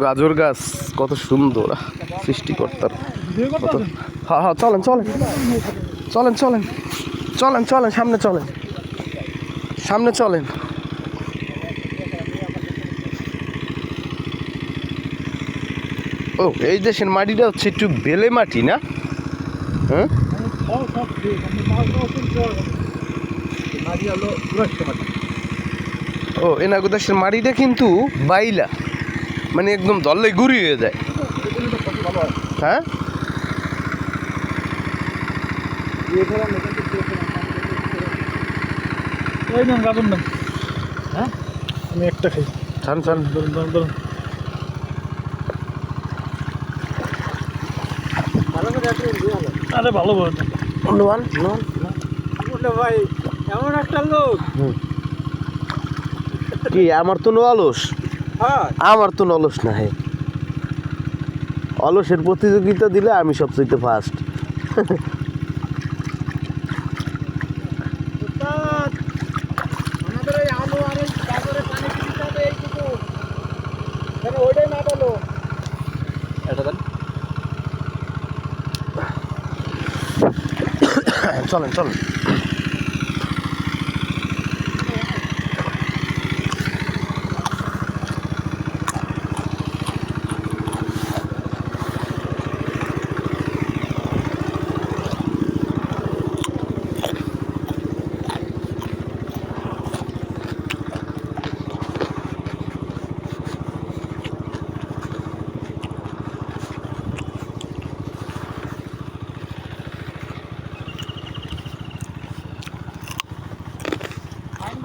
গাজর গাছ কত সুন্দর সৃষ্টিকর্তার কত। হ্যাঁ হ্যাঁ চলেন চলেন চলেন চলেন চলেন চলেন সামনে চলেন সামনে চলেন। ও এই দেশের মাটিটা হচ্ছে একটু বেলে মাটি না? হ্যাঁ ও এনাগো দেশের মাটিটা কিন্তু বাইলা, মানে একদম দলে গুড়ি হয়ে যায়। হ্যাঁ আমি একটা খাই। ছান ছান ধরুন আরে ভালো ভাই, এমন একটা লোক। কি আমার তো অলস, আমার তো অলস না। হে অলসের প্রতিযোগিতা দিলে আমি সবচেয়ে ফার্স্ট। আমাদের এই আলু আর এই গাজরে পানি দিতে হবে এইটুকু, কেন ওইটাই না বলো এটা দেন। চলেন চলেন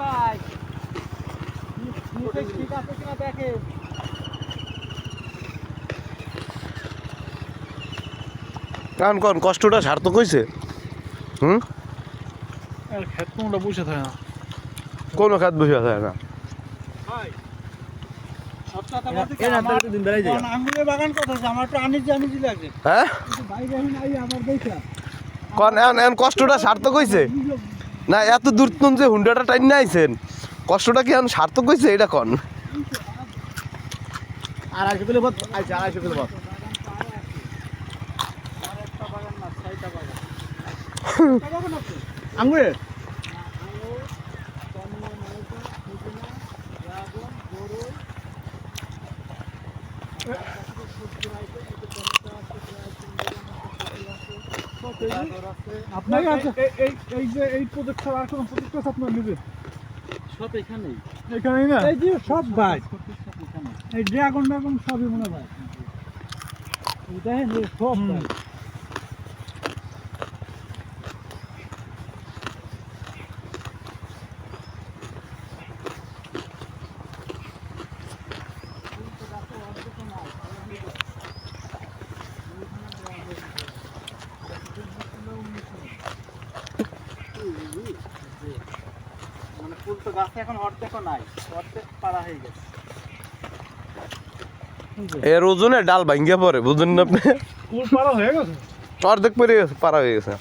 ভাই ঠিক আছে কিনা দেখে। কারণ কোন কষ্টটা সার্থক হয়েছে। খেত কোনটা বসে থাকে না, কোনো খাত বসে আছে না। আঙ্গুরের বাগান কথা আমার একটু আনিজি লাগে। হ্যাঁ বাইরে নাই আমার দেখলাম কন এখন কষ্টটা সার্থক হয়েছে না? এত দূর তুন যে হুন্ডাটা টাইম না আইছেন, কষ্টটা কি এখন সার্থক হয়েছে এটা কন? 250 কিলো বাদ আইছে, 250 কিলো বাদ আঙ্গুরের আপনার এই যে এই প্রজেক্ট ছাড়া আর কোনো প্রজেক্ট আছে আপনার নিজে? সব এখানেই না, এই যে সব ভাই এই ড্রাগন সবই মনে হয় দেখেন সব ভাই। মানে ফুল তো গাছে এখন অর্ধেকও নাই, অর্ধেক পাড়া হয়ে গেছে। এর ওজনে ডাল ভাঙ্গিয়া পড়ে, বুঝলেন না আপনি? ফুল পাড়া হয়ে গেছে, অর্ধেক পরে গেছে, পারা হয়ে গেছে।